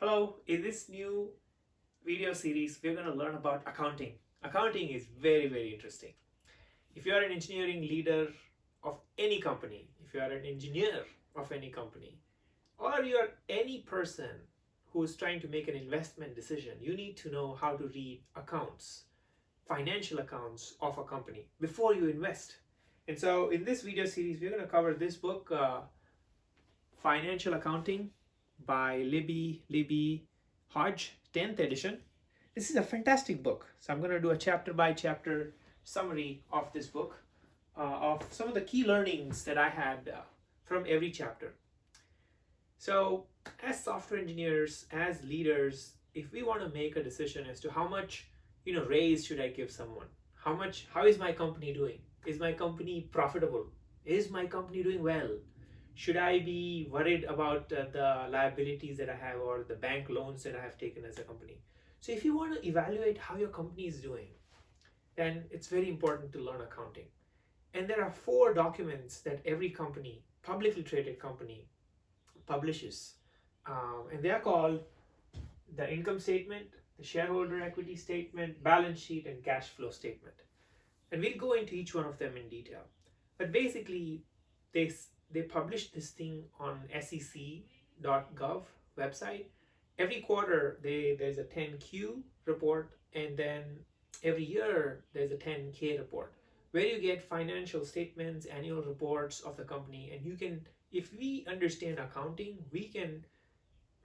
Hello, in this new video series, we're going to learn about accounting. Accounting is very, very interesting. If you are an engineering leader of any company, if you are an engineer of any company, or you are any person who is trying to make an investment decision, you need to know how to read accounts, financial accounts of a company before you invest. And so in this video series, we're going to cover this book, Financial Accounting by Libby Hodge, 10th edition. This is a fantastic book. So I'm going to do a chapter by chapter summary of this book, of some of the key learnings that I had from every chapter. So as software engineers, as leaders, if we want to make a decision as to how much raise should I give someone, how is my company doing? Is my company profitable? Is my company doing well? Should I be worried about the liabilities that I have or the bank loans that I have taken as a company? So if you want to evaluate how your company is doing, then it's very important to learn accounting. And there are 4 documents that every company, publicly traded company, publishes. And they are called the income statement, the shareholder equity statement, balance sheet, and cash flow statement. And we'll go into each one of them in detail. But basically, they publish this thing on sec.gov website. Every quarter there's a 10Q report, and then every year there's a 10K report where you get financial statements, annual reports of the company. And you can, if we understand accounting, we can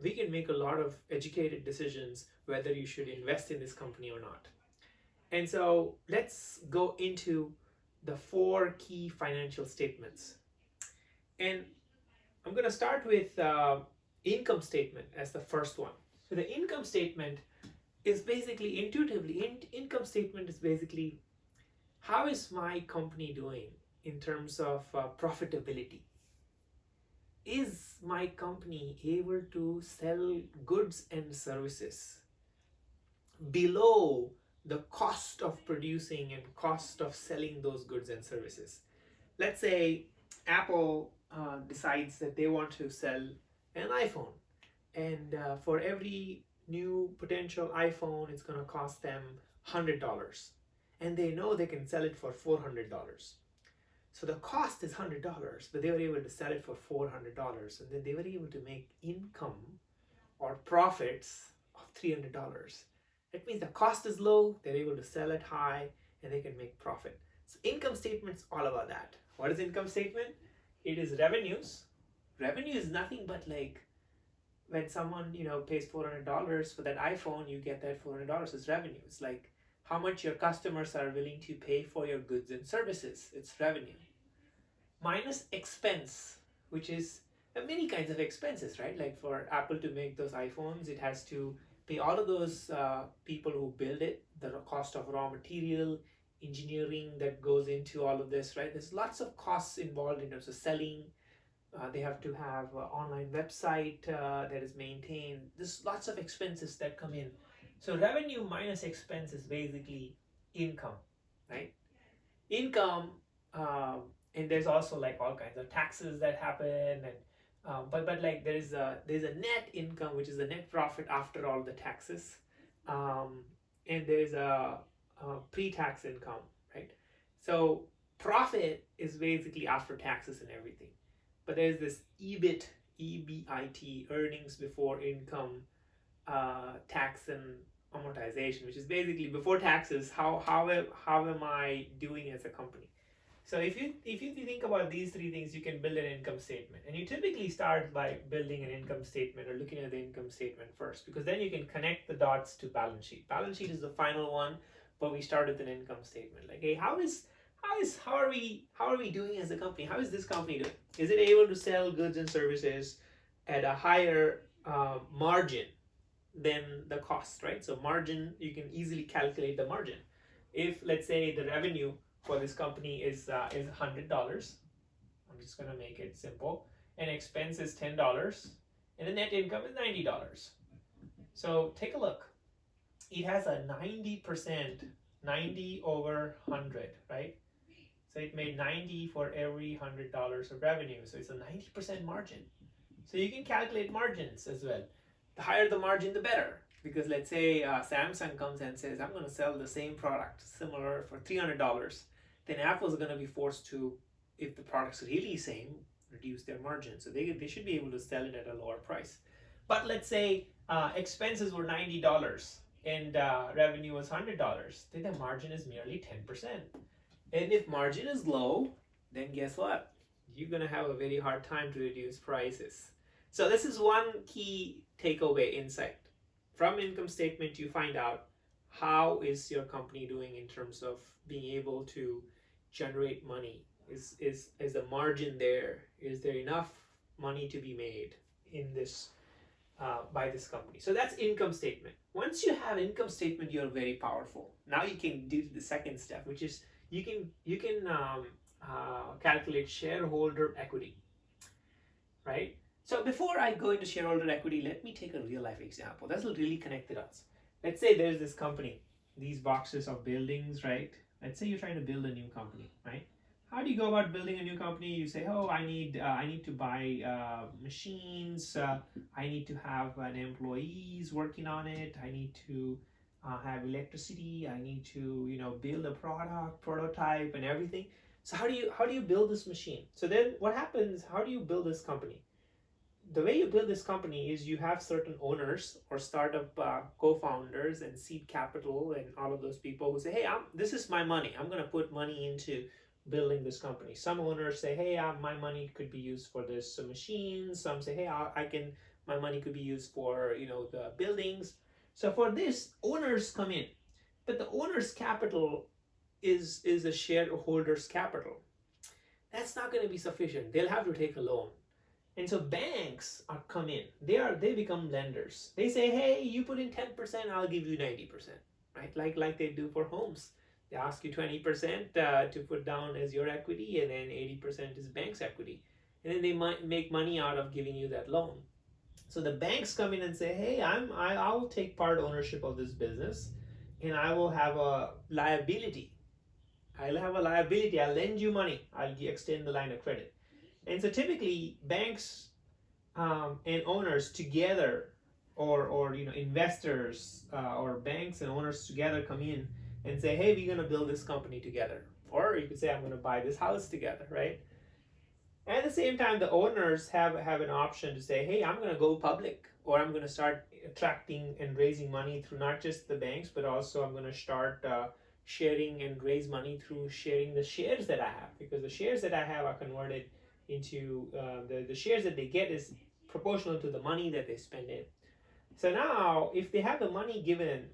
make a lot of educated decisions whether you should invest in this company or not. And so let's go into the 4 key financial statements. And I'm going to start with income statement as the first one. So the income statement is basically, intuitively, income statement is basically, how is my company doing in terms of profitability? Is my company able to sell goods and services below the cost of producing and cost of selling those goods and services? Let's say Apple decides that they want to sell an iPhone, and for every new potential iPhone, it's going to cost them $100, and they know they can sell it for $400. So the cost is $100, but they were able to sell it for $400, and then they were able to make income or profits of $300. That means the cost is low, they're able to sell it high, and they can make profit. So income statement's all about that. What is income statement? It is revenues. Revenue is nothing but like when someone pays $400 for that iPhone, you get that $400 as revenue. It's like how much your customers are willing to pay for your goods and services. It's revenue. Minus expense, which is many kinds of expenses, right? Like for Apple to make those iPhones, it has to pay all of those people who build it, the cost of raw material, engineering that goes into all of this, right? There's lots of costs involved in terms of selling. They have to have an online website that is maintained. There's lots of expenses that come in. So revenue minus expense is basically income, right? Income, and there's also like all kinds of taxes that happen, and but like there's a net income, which is the net profit after all the taxes, and there's a pre-tax income, right? So profit is basically after taxes and everything. But there's this EBIT, earnings before income, tax and amortization, which is basically before taxes, how am I doing as a company? So if you think about these 3 things, you can build an income statement. And you typically start by building an income statement or looking at the income statement first, because then you can connect the dots to balance sheet. Balance sheet is the final one, but we start with an income statement. Like, hey, how are we doing as a company? How is this company doing? Is it able to sell goods and services at a higher margin than the cost, right? So margin, you can easily calculate the margin. If let's say the revenue for this company is $100, I'm just going to make it simple, and expense is $10, and the net income is $90. So take a look. It has a 90%, 90 over 100, right? So it made 90 for every $100 of revenue. So it's a 90% margin. So you can calculate margins as well. The higher the margin, the better. Because let's say Samsung comes and says, I'm going to sell the same product, similar, for $300. Then Apple's going to be forced to, if the product's really same, reduce their margin. So they should be able to sell it at a lower price. But let's say expenses were $90 and revenue was $100. Then the margin is merely 10%. And if margin is low, then guess what? You're going to have a very hard time to reduce prices. So this is one key takeaway insight. From income statement, you find out how is your company doing in terms of being able to generate money. Is the margin there? Is there enough money to be made in this by this company? So that's income statement. Once you have income statement, you're very powerful. Now you can do the second step, which is you can calculate shareholder equity, right? So before I go into shareholder equity, let me take a real life example. This will really connect the dots. Let's say there's this company, these boxes of buildings, right? Let's say you're trying to build a new company, right? How do you go about building a new company? You say, oh, I need to buy machines. I need to have an employees working on it. I need to have electricity. I need to build a prototype and everything. So how do you build this machine? So then what happens? How do you build this company? The way you build this company is you have certain owners or startup co-founders and seed capital and all of those people who say, hey, this is my money. I'm going to put money into building this company. Some owners say, hey, my money could be used for this machine. Some say, hey, my money could be used for the buildings. So for this, owners come in, but the owner's capital is a shareholder's capital. That's not going to be sufficient. They'll have to take a loan. And so banks come in. They become lenders. They say, hey, you put in 10%, I'll give you 90%, right? Like they do for homes. They ask you 20% to put down as your equity, and then 80% is bank's equity. And then they might make money out of giving you that loan. So the banks come in and say, hey, I'll take part ownership of this business, and I will have a liability. I'll have a liability. I'll lend you money. I'll extend the line of credit. And so typically banks and owners together, or investors or banks and owners together come in and say, hey, we're going to build this company together. Or you could say, I'm going to buy this house together, right? And at the same time, the owners have an option to say, hey, I'm going to go public, or I'm going to start attracting and raising money through not just the banks, but also I'm going to start sharing and raise money through sharing the shares that I have, because the shares that I have are converted into the shares that they get is proportional to the money that they spend in. So now, if they have the money given,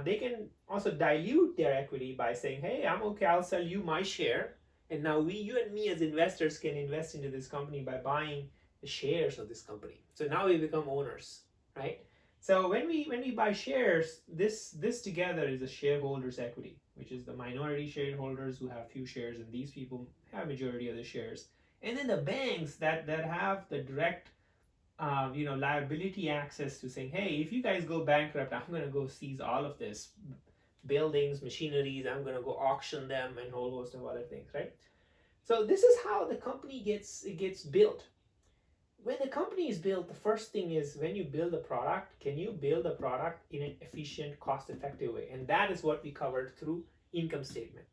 they can also dilute their equity by saying, hey, I'm okay, I'll sell you my share, and now you and me as investors can invest into this company by buying the shares of this company. So now we become owners, right? So when we buy shares, this together is a shareholders equity, which is the minority shareholders who have few shares, and these people have majority of the shares. And then the banks that have the direct liability access to saying, hey, if you guys go bankrupt, I'm going to go seize all of this buildings, machineries, I'm going to go auction them, and a whole host of other things, right? So this is how the company gets built. When the company is built, the first thing is, when you build a product, can you build a product in an efficient, cost-effective way? And that is what we covered through income statement.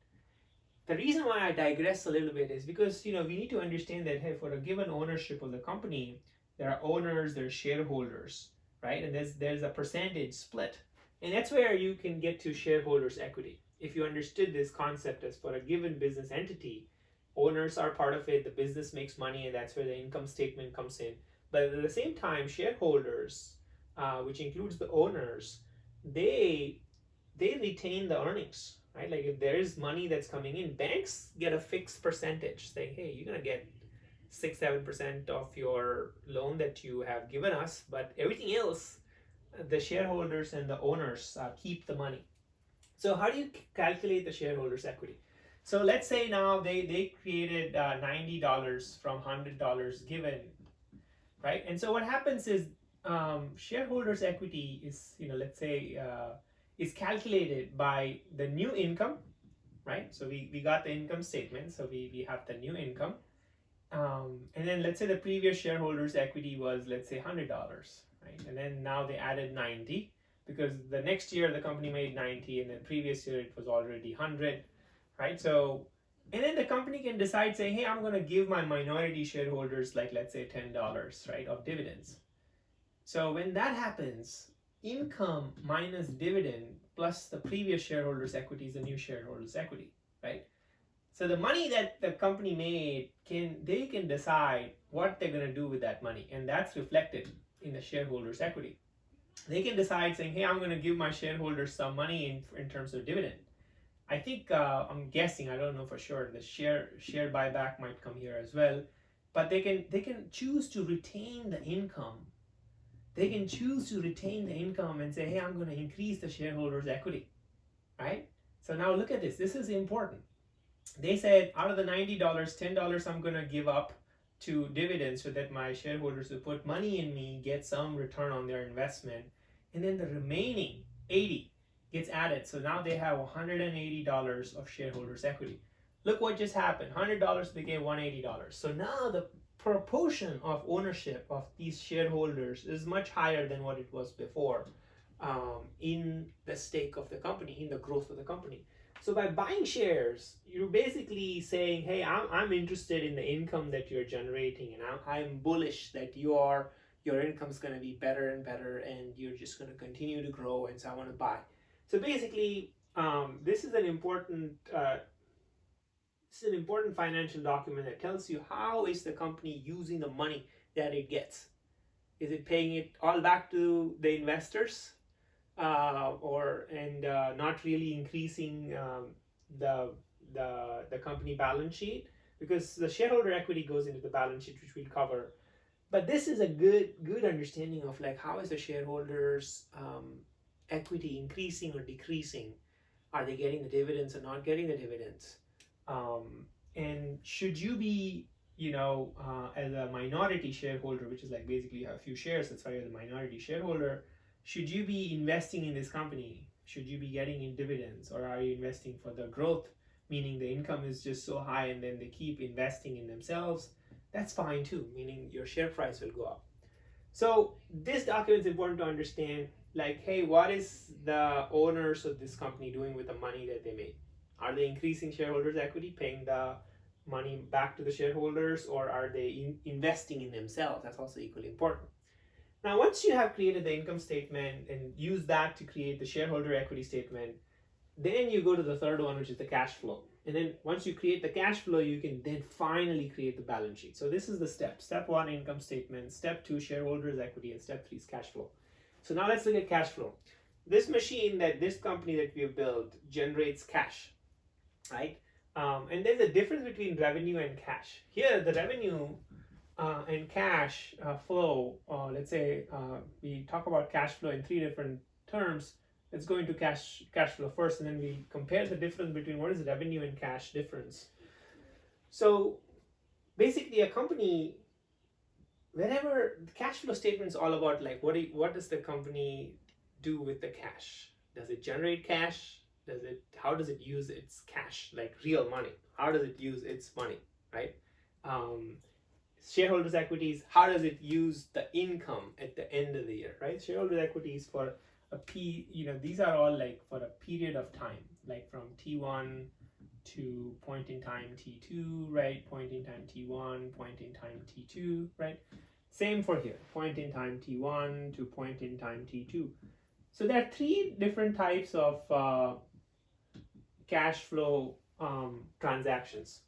The reason why I digress a little bit is because we need to understand that, hey, for a given ownership of the company, there are owners, there are shareholders, right? And there's a percentage split. And that's where you can get to shareholders equity. If you understood this concept as, for a given business entity, owners are part of it, the business makes money, and that's where the income statement comes in. But at the same time, shareholders, which includes the owners, they retain the earnings, right? Like if there is money that's coming in, banks get a fixed percentage saying, hey, you're going to get 6-7% of your loan that you have given us, but everything else, the shareholders and the owners keep the money. So how do you calculate the shareholders equity? So let's say now they created $90 from $100 given, right? And so what happens is shareholders equity is, let's say, is calculated by the new income, right? So we got the income statement, so we have the new income. And then let's say the previous shareholders equity was, let's say, $100, right? And then now they added 90 because the next year the company made 90 and then previous year it was already 100, right? So, and then the company can decide saying, hey, I'm going to give my minority shareholders like, let's say $10, right, of dividends. So when that happens, income minus dividend plus the previous shareholders equity is the new shareholders equity, right? So the money that the company made, they can decide what they're going to do with that money, and that's reflected in the shareholders equity. They can decide saying, hey, I'm going to give my shareholders some money in terms of dividend. I think I'm guessing, I don't know for sure, the share buyback might come here as well, but they can choose to retain the income. They can choose to retain the income and say, hey, I'm going to increase the shareholders equity, right? So now look at this. This is important. They said out of the $90, $10 I'm going to give up to dividends so that my shareholders who put money in me get some return on their investment, and then the remaining 80 gets added. So now they have $180 of shareholders equity. Look what just happened. $100 became $180. So now the proportion of ownership of these shareholders is much higher than what it was before, in the stake of the company, in the growth of the company. So by buying shares, you're basically saying, hey, I'm interested in the income that you're generating, and I'm bullish that your income's going to be better and better, and you're just going to continue to grow, and so I want to buy. So basically, this is an important financial document that tells you how is the company using the money that it gets. Is it paying it all back to the investors? Not really increasing the company balance sheet, because the shareholder equity goes into the balance sheet, which we'll cover. But this is a good understanding of like how is the shareholders equity increasing or decreasing? Are they getting the dividends or not getting the dividends? And should you be, as a minority shareholder, which is like basically you have a few shares, that's why you're the minority shareholder, should you be investing in this company? Should you be getting in dividends, or are you investing for the growth, meaning the income is just so high and then they keep investing in themselves? That's fine too, meaning your share price will go up. So this document is important to understand, like, hey, what is the owners of this company doing with the money that they made? Are they increasing shareholders equity, paying the money back to the shareholders, or are they investing in themselves? That's also equally important. Now, once you have created the income statement and use that to create the shareholder equity statement, then you go to the third one, which is the cash flow. And then once you create the cash flow, you can then finally create the balance sheet. So this is the step. Step 1, income statement. Step 2, shareholders equity. And step 3 is cash flow. So now let's look at cash flow. This machine, this company that we have built, generates cash, right? And there's a difference between revenue and cash. Here, the revenue and cash flow, let's say we talk about cash flow in 3 different terms. Let's go into cash flow first, and then we compare the difference between what is revenue and cash difference. So basically, a company, whenever the cash flow statement is all about like what does the company do with the cash? Does it generate cash? How does it use its cash, like real money? How does it use its money, right? Shareholders equities, how does it use the income at the end of the year, right? Shareholders equities for these are all like for a period of time, like from T1 to point in time T2, right? Point in time T1, point in time T2, right? Same for here, point in time T1 to point in time T2. So there are 3 different types of cash flow transactions.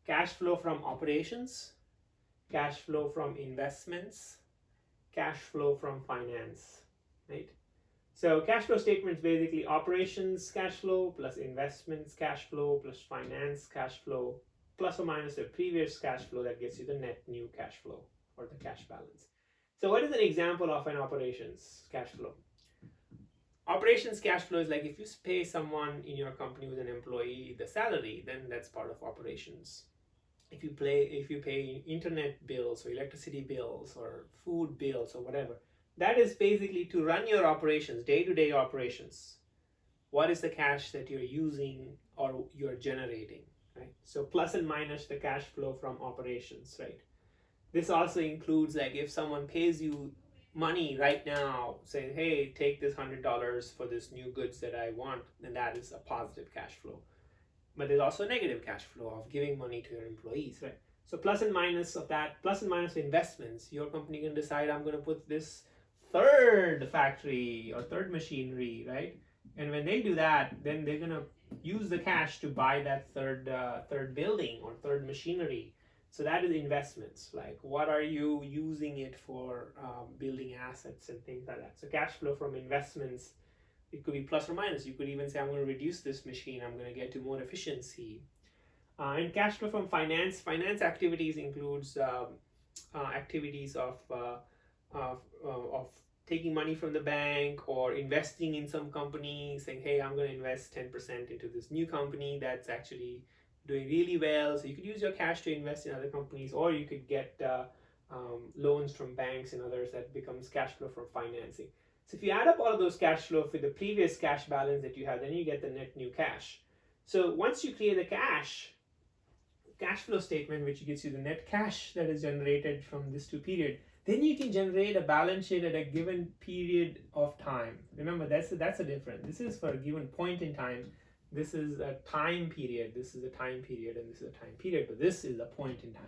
Cash flow from operations, cash flow from investments, cash flow from finance, right? So cash flow statement is basically operations cash flow plus investments cash flow plus finance cash flow plus or minus the previous cash flow that gets you the net new cash flow or the cash balance. So what is an example of an operations cash flow? Operations cash flow is like if you pay someone in your company who's an employee the salary, then that's part of operations. If you pay internet bills or electricity bills or food bills or whatever, that is basically to run your operations, day-to-day operations. What is the cash that you're using or you're generating, right? So plus and minus the cash flow from operations, right? This also includes like if someone pays you money right now saying, hey, take this $100 for this new goods that I want, then that is a positive cash flow. But there's also a negative cash flow of giving money to your employees, right? So plus and minus of that, plus and minus of investments, your company can decide, I'm going to put this third factory or third machinery, right? And when they do that, then they're going to use the cash to buy that third building or third machinery. So that is investments. Like, what are you using it for? Building assets and things like that. So cash flow from investments, it could be plus or minus. You could even say, I'm going to reduce this machine, I'm going to get to more efficiency. And cash flow from finance activities includes activities of taking money from the bank or investing in some company, saying, hey, I'm going to invest 10% into this new company that's actually doing really well. So you could use your cash to invest in other companies, or you could get loans from banks and others. That becomes cash flow from financing. So if you add up all of those cash flow for the previous cash balance that you have, then you get the net new cash. So once you create the cash flow statement, which gives you the net cash that is generated from this two period, then you can generate a balance sheet at a given period of time. Remember, that's a difference. This is for a given point in time. This is a time period. This is a time period, and this is a time period, but this is a point in time.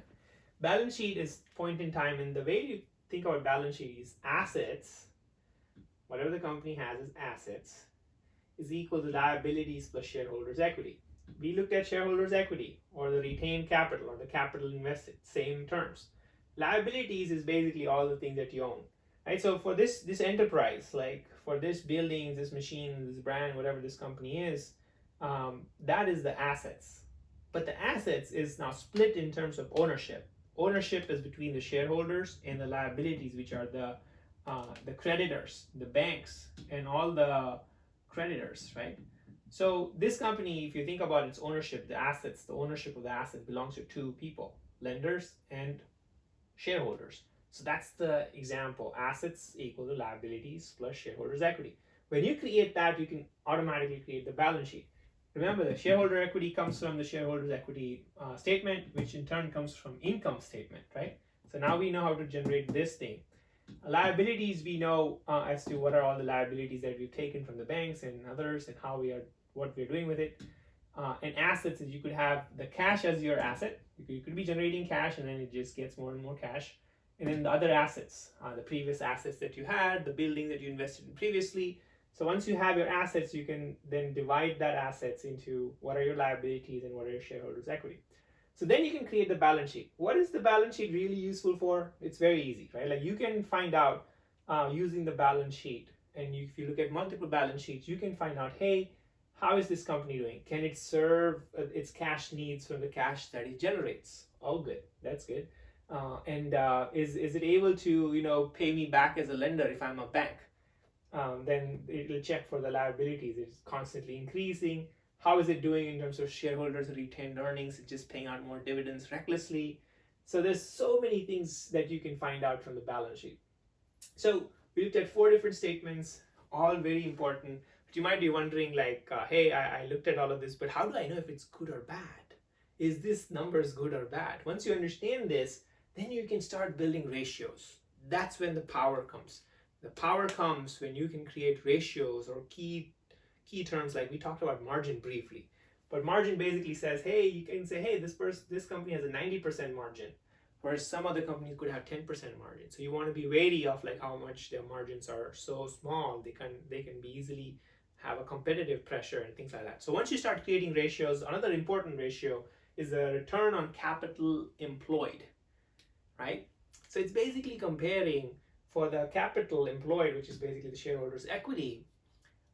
Balance sheet is point in time, and the way you think about balance sheet is assets, whatever the company has as assets, is equal to liabilities plus shareholders' equity. We looked at shareholders' equity, or the retained capital, or the capital invested, same terms. Liabilities is basically all the things that you own, right? So for this enterprise, like for this building, this machine, this brand, whatever this company is, that is the assets. But the assets is now split in terms of ownership. Ownership is between the shareholders, and the liabilities, which are the creditors, the banks, and all the creditors, right? So this company, if you think about its ownership, the ownership of the asset belongs to two people, lenders and shareholders. So that's the example, assets equal to liabilities plus shareholders' equity. When you create that, you can automatically create the balance sheet. Remember, the shareholder equity comes from the shareholders' equity statement, which in turn comes from income statement, right? So now we know how to generate this thing. Liabilities, we know as to what are all the liabilities that we've taken from the banks and others, and what we're doing with it. And assets is, you could have the cash as your asset. You could be generating cash, and then it just gets more and more cash. And then the other assets, the previous assets that you had, the building that you invested in previously. So once you have your assets, you can then divide that assets into what are your liabilities and what are your shareholders' equity. So then you can create the balance sheet. What is the balance sheet really useful for? It's very easy, right? Like, you can find out using the balance sheet, and if you look at multiple balance sheets, you can find out, hey, how is this company doing? Can it serve its cash needs from the cash that it generates? Oh, good. That's good. And is it able to pay me back as a lender if I'm a bank? Then it'll check for the liabilities. It's constantly increasing. How is it doing in terms of shareholders' retained earnings? It's just paying out more dividends recklessly. So there's so many things that you can find out from the balance sheet. So we looked at 4 different statements, all very important. But you might be wondering, like, hey, I looked at all of this, but how do I know if it's good or bad? Is this numbers good or bad? Once you understand this, then you can start building ratios. That's when the power comes. The power comes when you can create ratios or key terms, like we talked about margin briefly. But margin basically says, hey, you can say, hey, this company has a 90% margin, whereas some other companies could have 10% margin. So you want to be wary of like how much their margins are so small, they can be easily have a competitive pressure and things like that. So once you start creating ratios, another important ratio is the return on capital employed, right? So it's basically comparing for the capital employed, which is basically the shareholders' equity,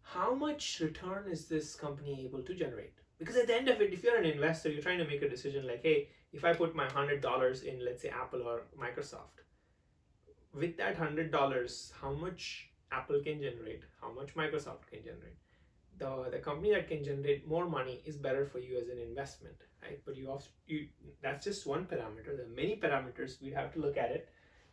how much return is this company able to generate? Because at the end of it, if you're an investor, you're trying to make a decision like, hey, if I put my $100 in, let's say, Apple or Microsoft, with that $100, how much Apple can generate, how much Microsoft can generate. The company that can generate more money is better for you as an investment, right? But that's just one parameter. There are many parameters, we have to look at it.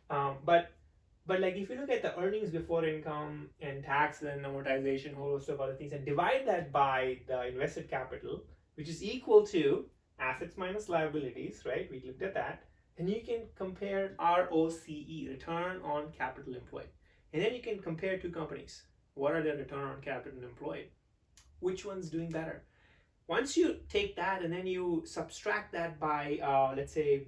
But like, if you look at the earnings before income and tax and amortization, whole host of other things, and divide that by the invested capital, which is equal to assets minus liabilities, right? We looked at that. And you can compare ROCE, return on capital employed. And then you can compare two companies. What are their return on capital employed? Which one's doing better? Once you take that and then you subtract that by, let's say,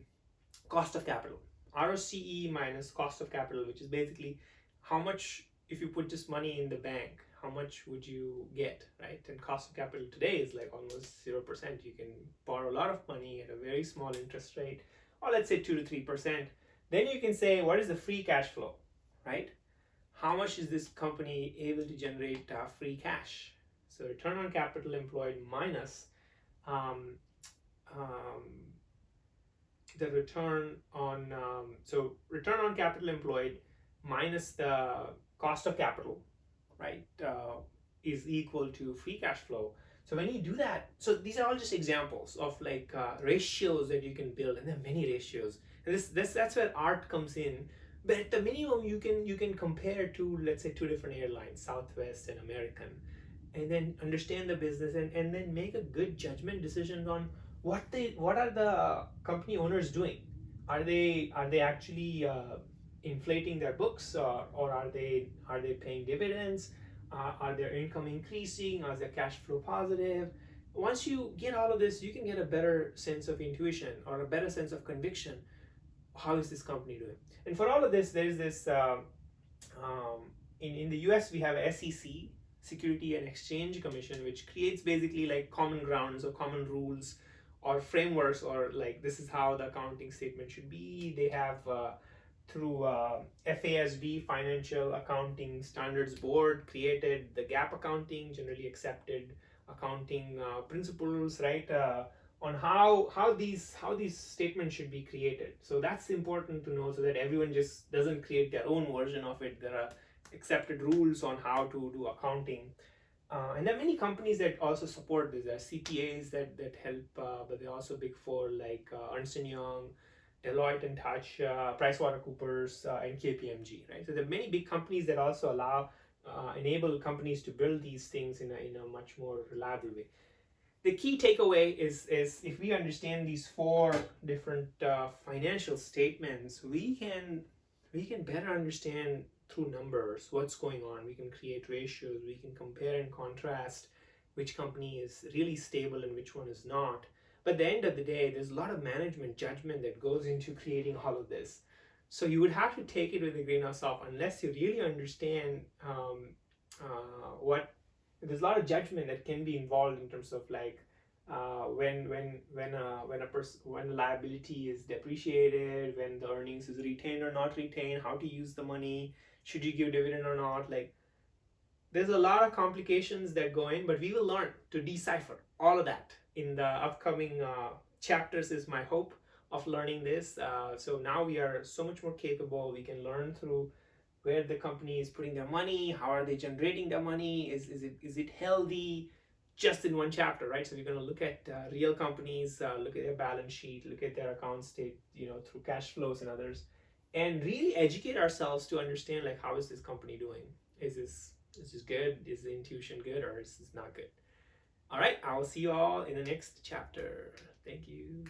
cost of capital, ROCE minus cost of capital, which is basically how much, if you put this money in the bank, how much would you get, right? And cost of capital today is like almost 0%. You can borrow a lot of money at a very small interest rate, or let's say 2 to 3%. Then you can say, what is the free cash flow, right? How much is this company able to generate free cash? So return on capital employed minus um, um, the return on return on capital employed minus the cost of capital, right, is equal to free cash flow. So when you do that, so these are all just examples of like ratios that you can build, and there are many ratios. And that's where art comes in. But at the minimum, you can compare to, let's say, two different airlines, Southwest and American, and then understand the business, and then make a good judgment decision on what are the company owners doing. Are they actually inflating their books, or are they paying dividends? Are their income increasing? Are their cash flow positive? Once you get all of this, you can get a better sense of intuition or a better sense of conviction. How is this company doing? And for all of this, there is this in the US we have SEC, Security and Exchange Commission, which creates basically like common grounds or common rules or frameworks, or like this is how the accounting statement should be. They have through FASB, Financial Accounting Standards Board, created the GAAP accounting, generally accepted accounting principles, right? On how these statements should be created. So that's important to know, so that everyone just doesn't create their own version of it. There are accepted rules on how to do accounting. And there are many companies that also support this. There are CPAs that help, but they're also big four like Ernst & Young, Deloitte and Touch, PricewaterhouseCoopers, and KPMG, right? So there are many big companies that also enable companies to build these things in a much more reliable way. The key takeaway is if we understand these four different financial statements, we can better understand through numbers what's going on. We can create ratios, we can compare and contrast which company is really stable and which one is not. But at the end of the day, there's a lot of management judgment that goes into creating all of this. So you would have to take it with a grain of salt unless you really understand what. There's a lot of judgment that can be involved in terms of like when a liability is depreciated, when the earnings is retained or not retained, how to use the money, should you give dividend or not. Like there's a lot of complications that go in, but we will learn to decipher all of that in the upcoming chapters, is my hope of learning this. So now we are so much more capable. We can learn through where the company is putting their money, how are they generating their money, is it healthy, just in one chapter, right? So we're going to look at real companies, look at their balance sheet, look at their account state, through cash flows and others, and really educate ourselves to understand like how is this company doing? Is this good? Is the intuition good, or is this not good? All right, I will see you all in the next chapter. Thank you.